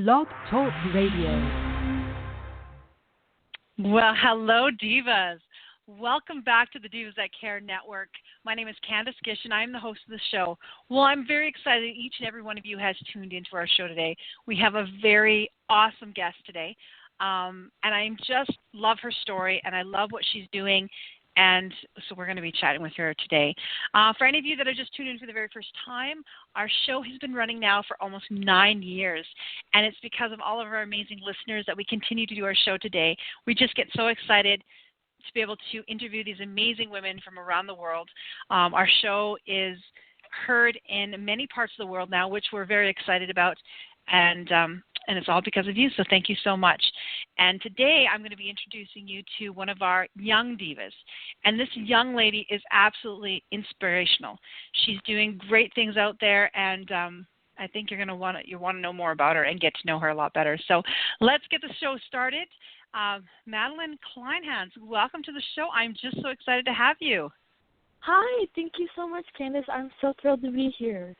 Blog Talk Radio. Well, hello, Divas. Welcome back to the Divas That Care Network. My name is Candace Gish, and I am the host of the show. Well, I'm very excited each and every one of you has tuned into our show today. We have a very awesome guest today, and I just love her story, and I love what she's doing. And so we're going to be chatting with her today. For any of you that are just tuned in for the very first time, our show has been running now for almost 9 years. And it's because of all of our amazing listeners that we continue to do our show today. We just get so excited to be able to interview these amazing women from around the world. Our show is heard in many parts of the world now, which we're very excited about. And it's all because of you, so thank you so much. And today I'm going to be introducing you to one of our young divas. And this young lady is absolutely inspirational. She's doing great things out there, and I think you're going to want to know more about her and get to know her a lot better. So let's get the show started. Madeline Kleinhans, welcome to the show. I'm just so excited to have you. Hi, thank you so much, Candace. I'm so thrilled to be here.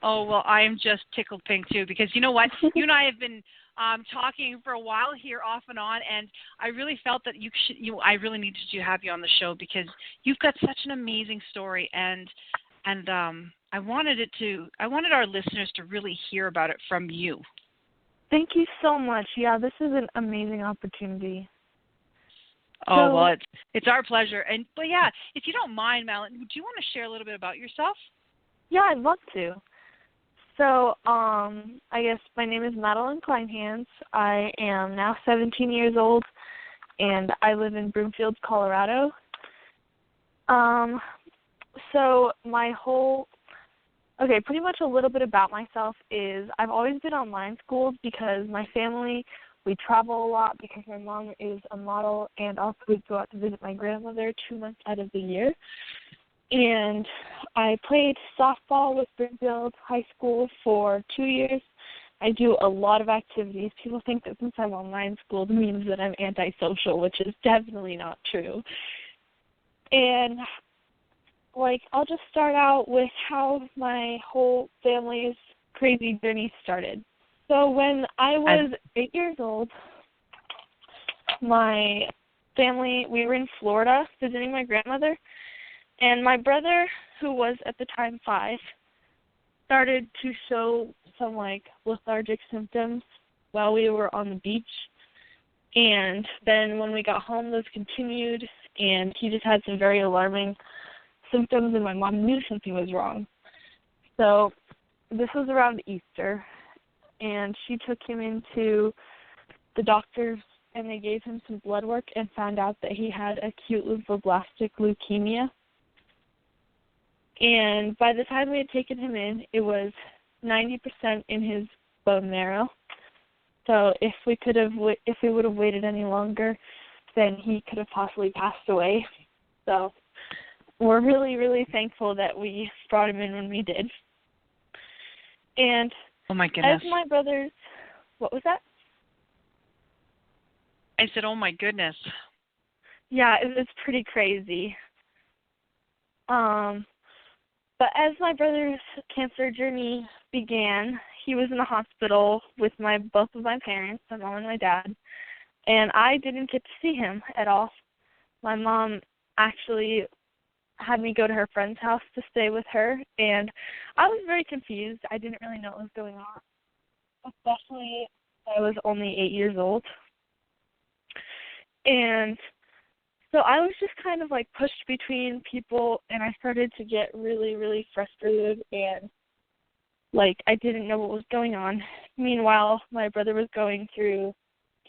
Oh, well, I am just tickled pink, too, because you know what? You and I have been talking for a while here off and on, and I really felt that I really needed to have you on the show because you've got such an amazing story, and I wanted our listeners to really hear about it from you. Thank you so much. Yeah, this is an amazing opportunity. Oh, well, it's our pleasure. But yeah, if you don't mind, Madeline, would you want to share a little bit about yourself? Yeah, I'd love to. So, I guess my name is Madeline Kleinhans. I am now 17 years old, and I live in Broomfield, Colorado. Pretty much a little bit about myself is I've always been online schooled because my family, we travel a lot because my mom is a model, and also we go out to visit my grandmother 2 months out of the year. And I played softball with Broomfield High School for 2 years. I do a lot of activities. People think that since I'm online schooled means that I'm antisocial, which is definitely not true. And, I'll just start out with how my whole family's crazy journey started. So when I was 8 years old, my family, we were in Florida visiting my grandmother. And my brother, who was at the time 5, started to show some, lethargic symptoms while we were on the beach. And then when we got home, those continued, and he just had some very alarming symptoms, and my mom knew something was wrong. So this was around Easter, and she took him into the doctors, and they gave him some blood work and found out that he had acute lymphoblastic leukemia. And by the time we had taken him in, it was 90% in his bone marrow. So if we would have waited any longer, then he could have possibly passed away. So we're really, really thankful that we brought him in when we did. And oh my goodness. As my brothers, what was that? I said, oh my goodness. Yeah, it was pretty crazy. But as my brother's cancer journey began, he was in the hospital with both of my parents, my mom and my dad, and I didn't get to see him at all. My mom actually had me go to her friend's house to stay with her, and I was very confused. I didn't really know what was going on, especially I was only 8 years old. And so I was just kind of pushed between people, and I started to get really, really frustrated, and I didn't know what was going on. Meanwhile, my brother was going through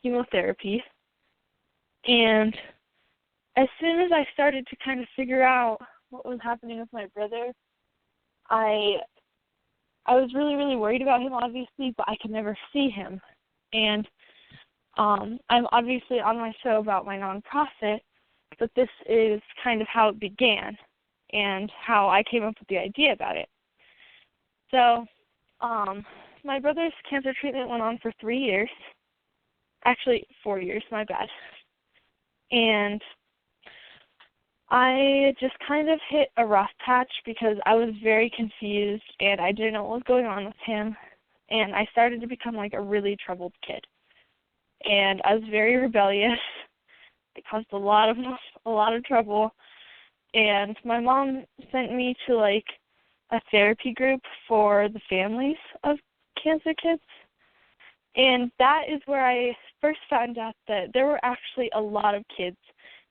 chemotherapy, and as soon as I started to kind of figure out what was happening with my brother, I was really, really worried about him, obviously, but I could never see him. And I'm obviously on my show about my nonprofit, but this is kind of how it began and how I came up with the idea about it. So my brother's cancer treatment went on for 3 years. Actually, 4 years, my bad. And I just kind of hit a rough patch because I was very confused and I didn't know what was going on with him. and I started to become like a really troubled kid. And I was very rebellious. It caused a lot of trouble. And my mom sent me to like a therapy group for the families of cancer kids. And that is where I first found out that there were actually a lot of kids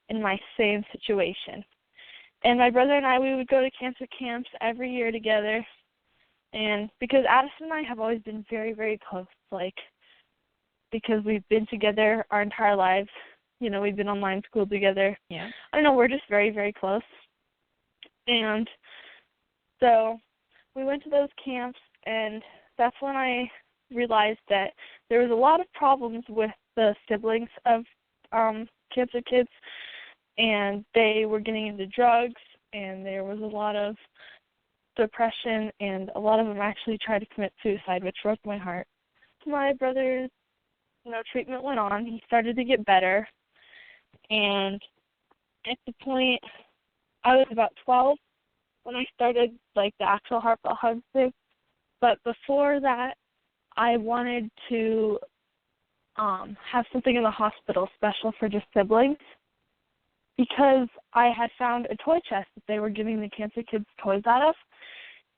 in my same situation. And my brother and I, we would go to cancer camps every year together. And because Addison and I have always been very, very close, like, because we've been together our entire lives. You know, we've been online school together. Yeah. I don't know, we're just very, very close. And so we went to those camps, and that's when I realized that there was a lot of problems with the siblings of cancer kids, and they were getting into drugs, and there was a lot of depression, and a lot of them actually tried to commit suicide, which broke my heart. My brother's, treatment went on. He started to get better, and at the point, I was about 12 when I started, like, the actual Heartfelt Hugs thing, but before that, I wanted to have something in the hospital special for just siblings, because I had found a toy chest that they were giving the cancer kids toys out of,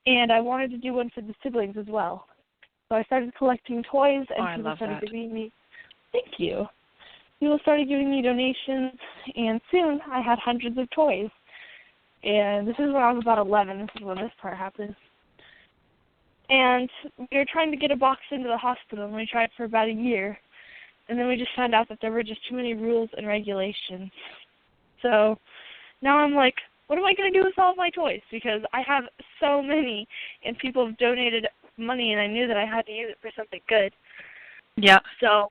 and I wanted to do one for the siblings as well. So I started collecting toys, and people started giving me, thank you. People started giving me donations, and soon I had hundreds of toys. And this is when I was about 11. This is when this part happened. And we were trying to get a box into the hospital, and we tried for about a year. And then we just found out that there were just too many rules and regulations. So now I'm like, what am I going to do with all of my toys? Because I have so many, and people have donated money, and I knew that I had to use it for something good. Yeah. So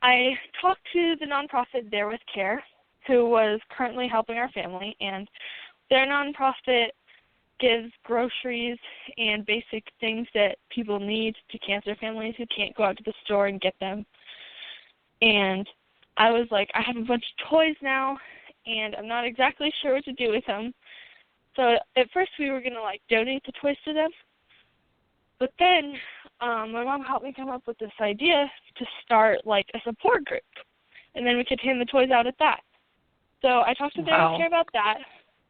I talked to the nonprofit There With Care, who was currently helping our family, and their nonprofit gives groceries and basic things that people need to cancer families who can't go out to the store and get them. And I was like, I have a bunch of toys now, and I'm not exactly sure what to do with them. So at first we were going to, like, donate the toys to them. But then my mom helped me come up with this idea to start, like, a support group. And then we could hand the toys out at that. So I talked to There With Care about that,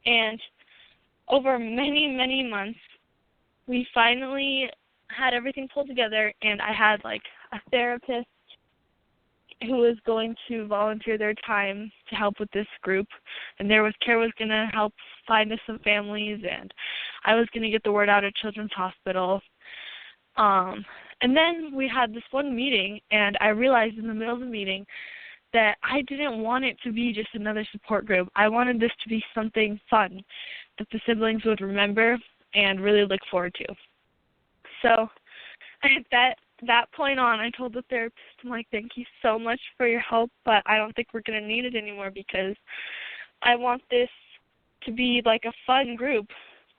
and over many, many months, we finally had everything pulled together, and I had, like, a therapist who was going to volunteer their time to help with this group, and There With Care was going to help find us some families, and I was going to get the word out at Children's Hospital. And then we had this one meeting, and I realized in the middle of the meeting that I didn't want it to be just another support group. I wanted this to be something fun that the siblings would remember and really look forward to. So at that point on, I told the therapist, I'm like, thank you so much for your help, but I don't think we're going to need it anymore because I want this to be like a fun group.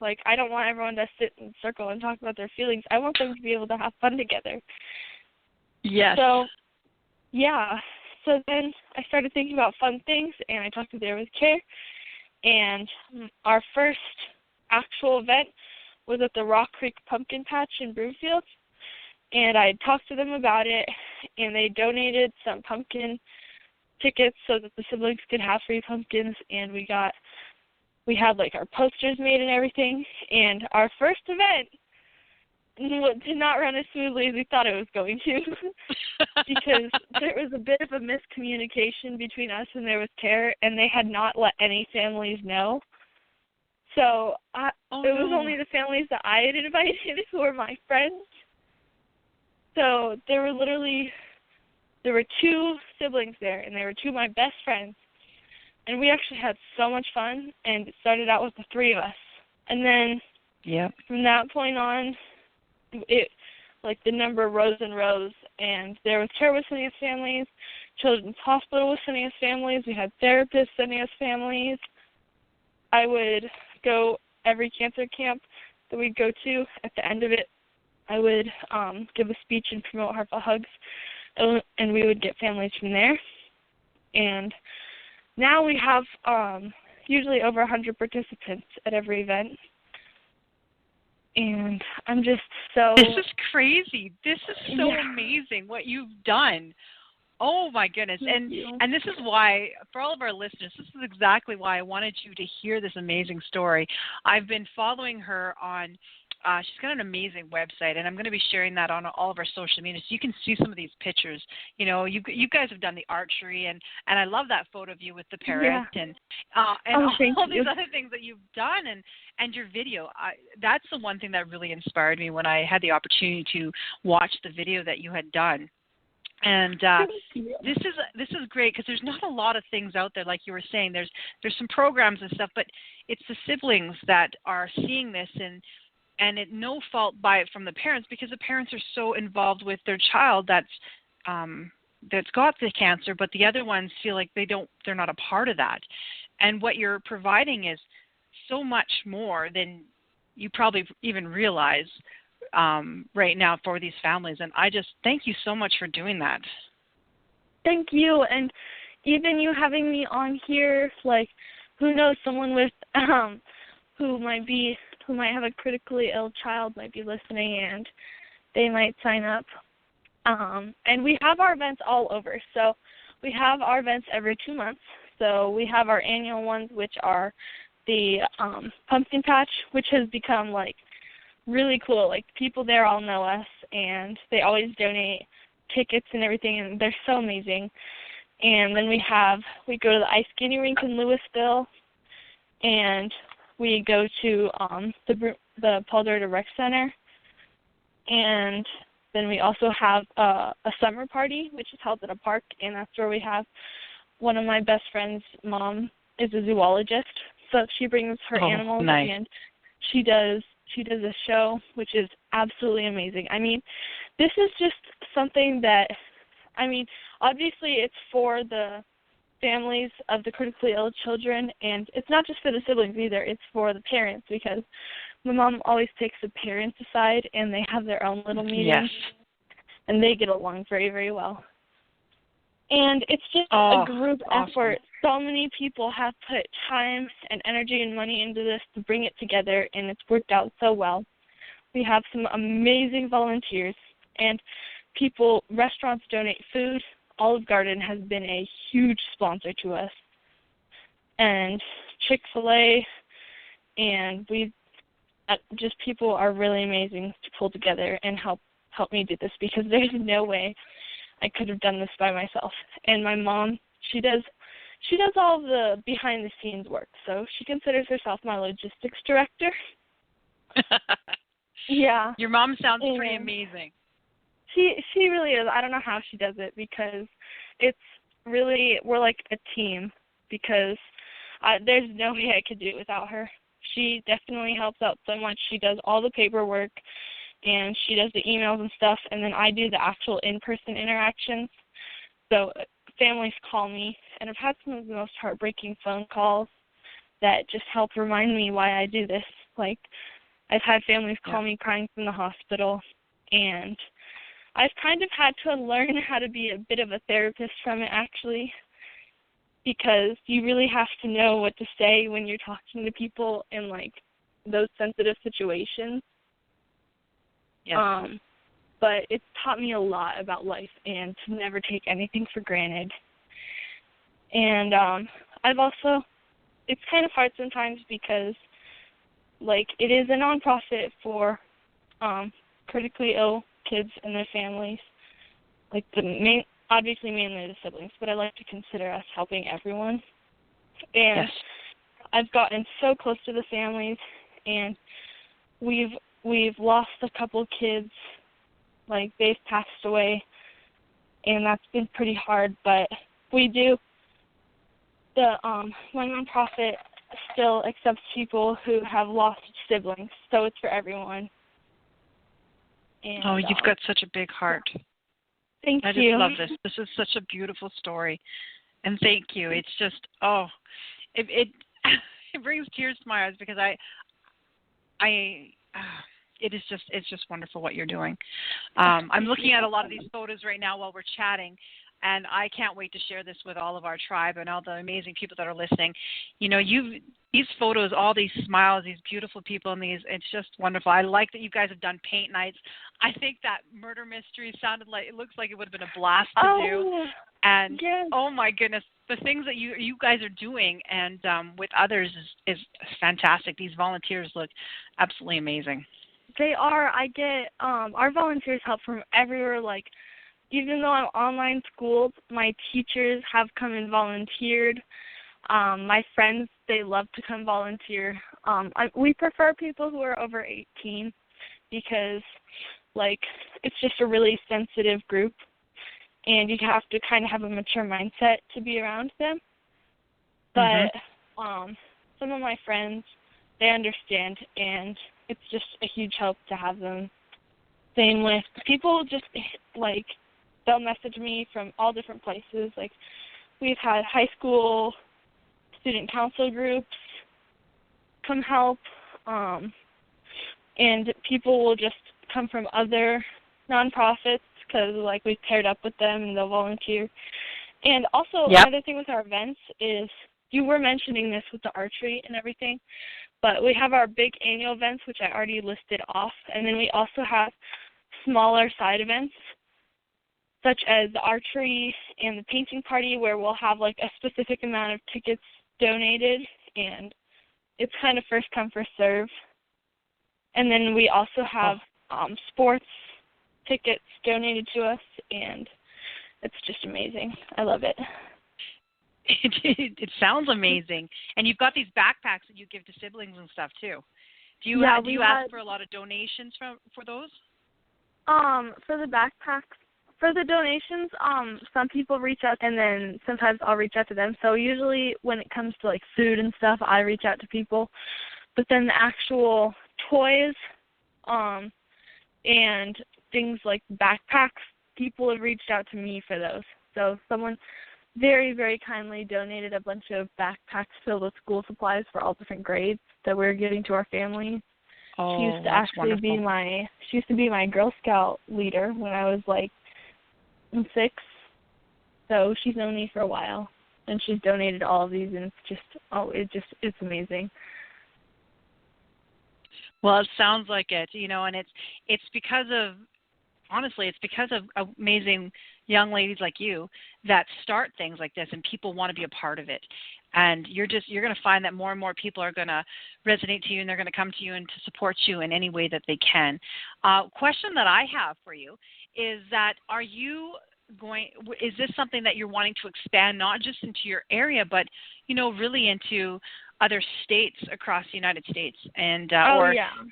Like, I don't want everyone to sit in a circle and talk about their feelings. I want them to be able to have fun together. Yes. So, yeah. So then I started thinking about fun things, and I talked to There With Care, and our first actual event was at the Rock Creek Pumpkin Patch in Broomfield, and I talked to them about it, and they donated some pumpkin tickets so that the siblings could have free pumpkins, and we had like our posters made and everything, and our first event did not run as smoothly as we thought it was going to because there was a bit of a miscommunication between us and There With Care, and they had not let any families know. So it was only the families that I had invited who were my friends. So there were two siblings there, and they were two of my best friends. And we actually had so much fun, and it started out with the three of us. And then from that point on, the number rose and rose, and There Was Care was sending us families, Children's Hospital was sending us families, we had therapists sending us families. I would go every cancer camp that we'd go to. At the end of it, I would give a speech and promote Heartfelt Hugs, and we would get families from there. And now we have usually over 100 participants at every event. And I'm just so... This is crazy. This is so Yeah. amazing what you've done. Oh my goodness. Thank you. And this is why, for all of our listeners, this is exactly why I wanted you to hear this amazing story. I've been following her on she's got an amazing website, and I'm going to be sharing that on all of our social media so you can see some of these pictures. You know, you guys have done the archery, and I love that photo of you with the parrot, and all these other things that you've done, and your video. That's the one thing that really inspired me when I had the opportunity to watch the video that you had done. And this is great because there's not a lot of things out there, like you were saying. There's some programs and stuff, but it's the siblings that are seeing this, and it no fault from the parents, because the parents are so involved with their child that's got the cancer, but the other ones feel like they're not a part of that. And what you're providing is so much more than you probably even realize right now for these families. And I just thank you so much for doing that. Thank you. And even you having me on here, like, who knows, someone with who might have a critically ill child might be listening, and they might sign up. And we have our events all over. So we have our events every 2 months. So we have our annual ones, which are the pumpkin patch, which has become like really cool. Like, people there all know us, and they always donate tickets and everything, and they're so amazing. And then we go to the ice skating rink in Louisville, and we go to the Paul Dorter Rec Center, and then we also have a summer party, which is held at a park, and that's where we have one of my best friends' mom is a zoologist, so she brings her animals, nice. And she does a show, which is absolutely amazing. I mean, this is just something that, I mean, obviously it's for the families of the critically ill children, and it's not just for the siblings either, it's for the parents, because my mom always takes the parents aside, and they have their own little meetings, and they get along very, very well. And it's just a group effort. So many people have put time and energy and money into this to bring it together, and it's worked out so well. We have some amazing volunteers, and restaurants donate food. Olive Garden has been a huge sponsor to us, and Chick-fil-A, and people are really amazing to pull together and help me do this, because there's no way I could have done this by myself. And my mom, she does all of the behind the scenes work, so she considers herself my logistics director. Yeah. Your mom sounds pretty amazing. She really is. I don't know how she does it, because we're like a team, because there's no way I could do it without her. She definitely helps out so much. She does all the paperwork, and she does the emails and stuff, and then I do the actual in-person interactions. So families call me, and I've had some of the most heartbreaking phone calls that just help remind me why I do this. Like, I've had families call me crying from the hospital, and I've kind of had to learn how to be a bit of a therapist from it, actually, because you really have to know what to say when you're talking to people in, like, those sensitive situations. Yes. But it's taught me a lot about life and to never take anything for granted. And it's kind of hard sometimes because, like, it is a nonprofit for critically ill kids and their families. Like, obviously mainly the siblings, but I like to consider us helping everyone. And I've gotten so close to the families, and we've lost a couple kids. Like, they've passed away, and that's been pretty hard, but we do. My nonprofit still accepts people who have lost siblings, so it's for everyone. And, you've got such a big heart. Thank you. I just love this. This is such a beautiful story, and thank you. It's just, it brings tears to my eyes, because it's just wonderful what you're doing. I'm looking at a lot of these photos right now while we're chatting, and I can't wait to share this with all of our tribe and all the amazing people that are listening. You know, these photos, all these smiles, these beautiful people, and it's just wonderful. I like that you guys have done paint nights. I think that murder mystery sounded like, it looks like it would have been a blast to do. And yes. oh my goodness, the things that you guys are doing and with others is fantastic. These volunteers look absolutely amazing. They are. I get our volunteers help from everywhere. Like, even though I'm online schooled, my teachers have come and volunteered. My friends, they love to come volunteer. We prefer people who are over 18 because, like, it's just a really sensitive group, and you have to kind of have a mature mindset to be around them. But some of my friends, they understand, and it's just a huge help to have them. Same with people, just, like, they'll message me from all different places. Like, we've had high school student council groups come help, and people will just come from other nonprofits because, like, we've paired up with them and they'll volunteer. And also, another thing with our events is, you were mentioning this with the archery and everything, but we have our big annual events, which I already listed off, and then we also have smaller side events, such as the archery and the painting party, where we'll have, like, a specific amount of tickets donated, and it's kind of first come, first serve. And then we also have sports tickets donated to us, and it's just amazing. I love it. It sounds amazing. And you've got these backpacks that you give to siblings and stuff too. Do you ask for a lot of donations for those? For the backpacks, for the donations, some people reach out, and then sometimes I'll reach out to them. So usually when it comes to, like, food and stuff, I reach out to people. But then the actual toys and things like backpacks, people have reached out to me for those. So someone very, very kindly donated a bunch of backpacks filled with school supplies for all different grades that we're giving to our family. Oh, she used to actually be my Girl Scout leader when I was, like, in 6th. So she's known me for a while, and she's donated all of these, and it's amazing. Well, it sounds like it, you know, and it's because of amazing young ladies like you that start things like this, and people want to be a part of it. And you're going to find that more and more people are going to resonate to you, and they're going to come to you and to support you in any way that they can. Question that I have for you is that is this something that you're wanting to expand not just into your area, but, you know, really into other states across the United States, and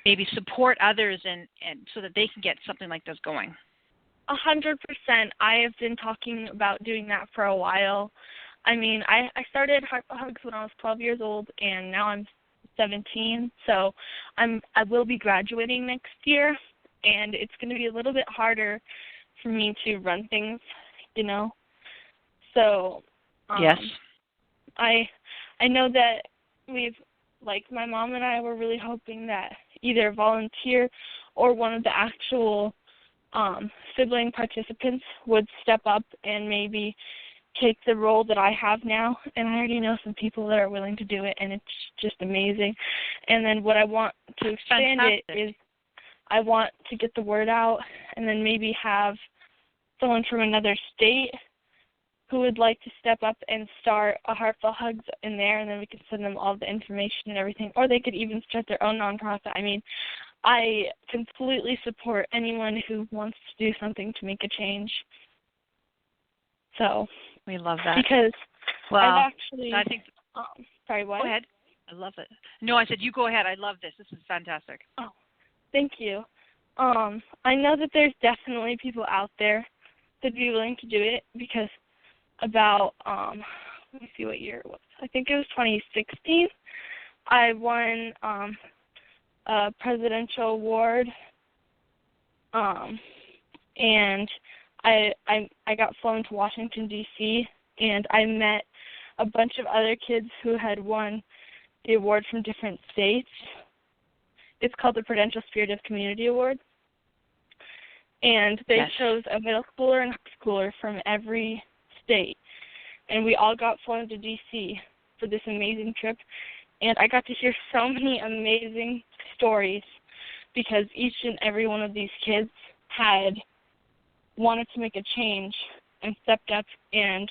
maybe support others and so that they can get something like this going? 100%. I have been talking about doing that for a while. I mean, I started Heartfelt Hugs when I was 12 years old, and now I'm 17. So I will be graduating next year, and it's going to be a little bit harder for me to run things, you know. So yes, I know that my mom and I were really hoping that either a volunteer or one of the actual sibling participants would step up and maybe take the role that I have now. And I already know some people that are willing to do it, and it's just amazing. And then what I want to expand it is I want to get the word out, and then maybe have someone from another state who would like to step up and start a Heartfelt Hugs in there, and then we could send them all the information and everything. Or they could even start their own nonprofit. I mean, I completely support anyone who wants to do something to make a change. So we love that. Because I've actually... I think... sorry, what? Go ahead. I love it. No, I said you go ahead. I love this. This is fantastic. Oh, thank you. I know that there's definitely people out there that'd be willing to do it, because about, let me see what year it was. I think it was 2016. I won a presidential award, and I got flown to Washington, D.C., and I met a bunch of other kids who had won the award from different states. It's called the Prudential Spirit of Community Award. And they chose a middle schooler and high schooler from every state. And we all got flown to D.C. for this amazing trip. And I got to hear so many amazing stories because each and every one of these kids had wanted to make a change and stepped up and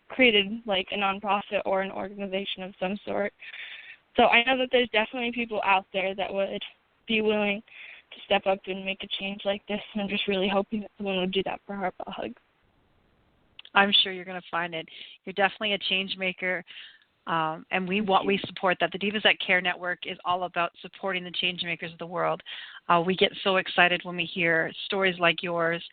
created like a nonprofit or an organization of some sort. So I know that there's definitely people out there that would be willing to step up and make a change like this, and I'm just really hoping that someone would do that for Heartfelt Hugs. I'm sure you're going to find it. You're definitely a change maker, and we support that. The Divas That Care Network is all about supporting the change makers of the world. We get so excited when we hear stories like yours,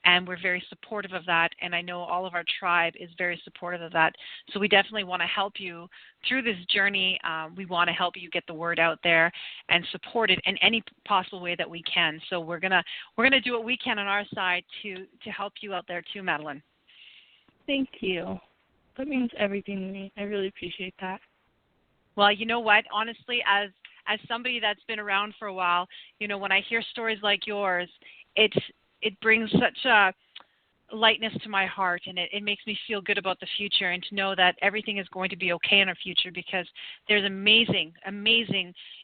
and we're very supportive of that, and I know all of our tribe is very supportive of that. So we definitely want to help you through this journey. We want to help you get the word out there and support it in any possible way that we can. So we're gonna do what we can on our side to help you out there too, Madeline. Thank you. That means everything to me. I really appreciate that. Well, you know what? Honestly, as somebody that's been around for a while, you know, when I hear stories like yours, it brings such a lightness to my heart, and it makes me feel good about the future and to know that everything is going to be okay in our future because there's amazing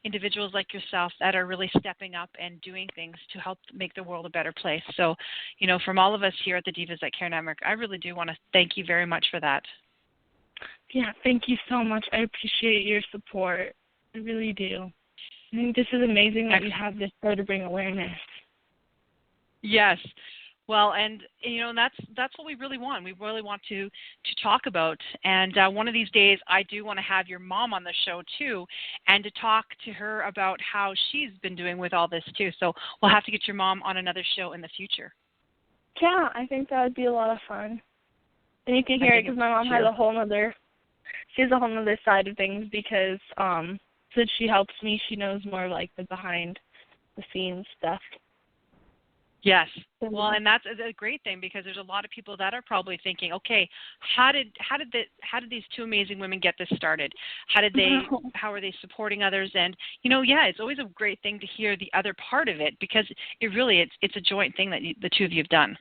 individuals like yourself that are really stepping up and doing things to help make the world a better place. So, you know, from all of us here at the Divas That Care Network, I really do want to thank you very much for that. Yeah, thank you so much. I appreciate your support. I really do. I think this is amazing that you have this show to bring awareness. Yes. Well, and you know, that's what we really want. We really want to talk about. And one of these days, I do want to have your mom on the show too, and to talk to her about how she's been doing with all this too. So we'll have to get your mom on another show in the future. Yeah, I think that would be a lot of fun. And you can hear it because my mom has a whole other side of things because since she helps me, she knows more like the behind the scenes stuff. Yes. Well, and that's a great thing because there's a lot of people that are probably thinking, okay, how did these two amazing women get this started? How are they supporting others? And you know, yeah, it's always a great thing to hear the other part of it because it's a joint thing that the two of you have done.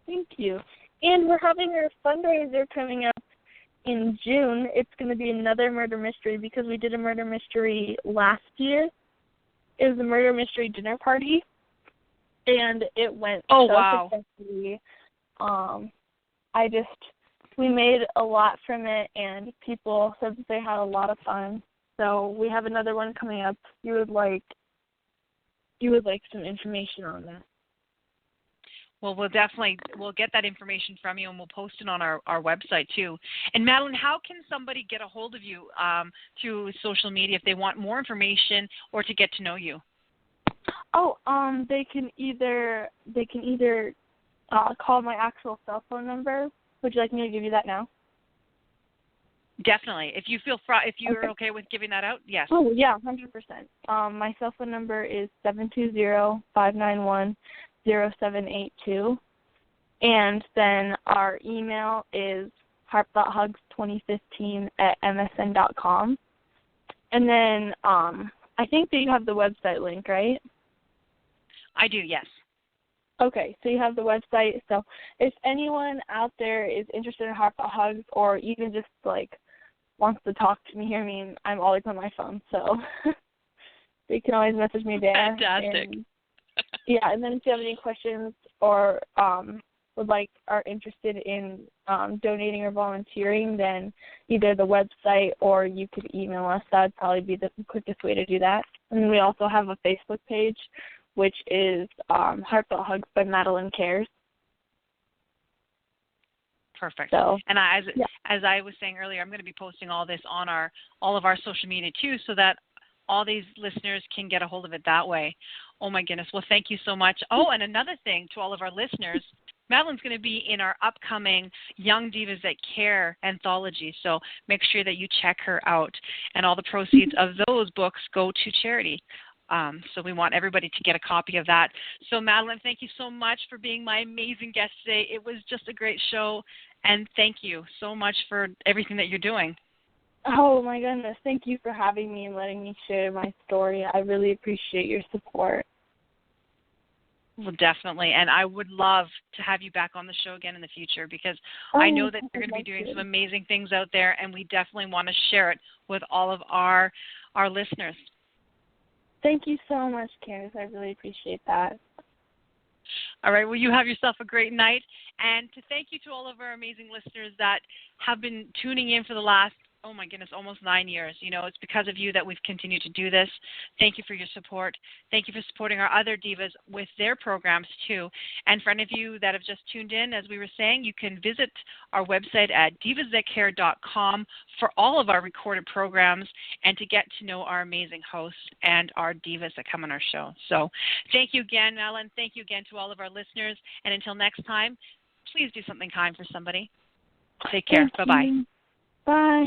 Thank you. And we're having our fundraiser coming up in June. It's going to be another murder mystery because we did a murder mystery last year. It was a murder mystery dinner party. And it went successfully. We made a lot from it, and people said that they had a lot of fun. So we have another one coming up. You would like some information on that. Well, we'll get that information from you, and we'll post it on our website too. And Madeline, how can somebody get a hold of you through social media if they want more information or to get to know you? They can either call my actual cell phone number. Would you like me to give you that now? Definitely. If you feel you're okay with giving that out, yes. Oh yeah, 100%. My cell phone number is 720-591-0782, and then our email is heartfelthugs2015@msn.com. And then I think that you have the website link, right? I do, yes. Okay, so you have the website. So if anyone out there is interested in Heartfelt Hugs or even just, wants to talk to me, I'm always on my phone, so they can always message me there. Fantastic. And then if you have any questions or are interested in donating or volunteering, then either the website or you could email us. That would probably be the quickest way to do that. And then we also have a Facebook page, which is Heartfelt Hugs by Madeline Cares. Perfect. So, and as I was saying earlier, I'm going to be posting all this on all of our social media too, so that all these listeners can get a hold of it that way. Oh my goodness. Well, thank you so much. Oh, and another thing to all of our listeners, Madeline's going to be in our upcoming Young Divas That Care anthology, so make sure that you check her out. And all the proceeds of those books go to charity. So we want everybody to get a copy of that. So Madeline, thank you so much for being my amazing guest today. It was just a great show, and thank you so much for everything that you're doing. Oh my goodness, thank you for having me and letting me share my story. I really appreciate your support. Well, definitely. And I would love to have you back on the show again in the future because I know that you're going to be doing some amazing things out there, and we definitely want to share it with all of our listeners. Thank you so much, Candace. I really appreciate that. All right. Well, you have yourself a great night. And to thank you to all of our amazing listeners that have been tuning in for the last, oh my goodness, almost 9 years. You know, it's because of you that we've continued to do this. Thank you for your support. Thank you for supporting our other divas with their programs too. And for any of you that have just tuned in, as we were saying, you can visit our website at divasthatcare.com for all of our recorded programs and to get to know our amazing hosts and our divas that come on our show. So thank you again, Ellen. Thank you again to all of our listeners. And until next time, please do something kind for somebody. Take care. Bye-bye. Bye.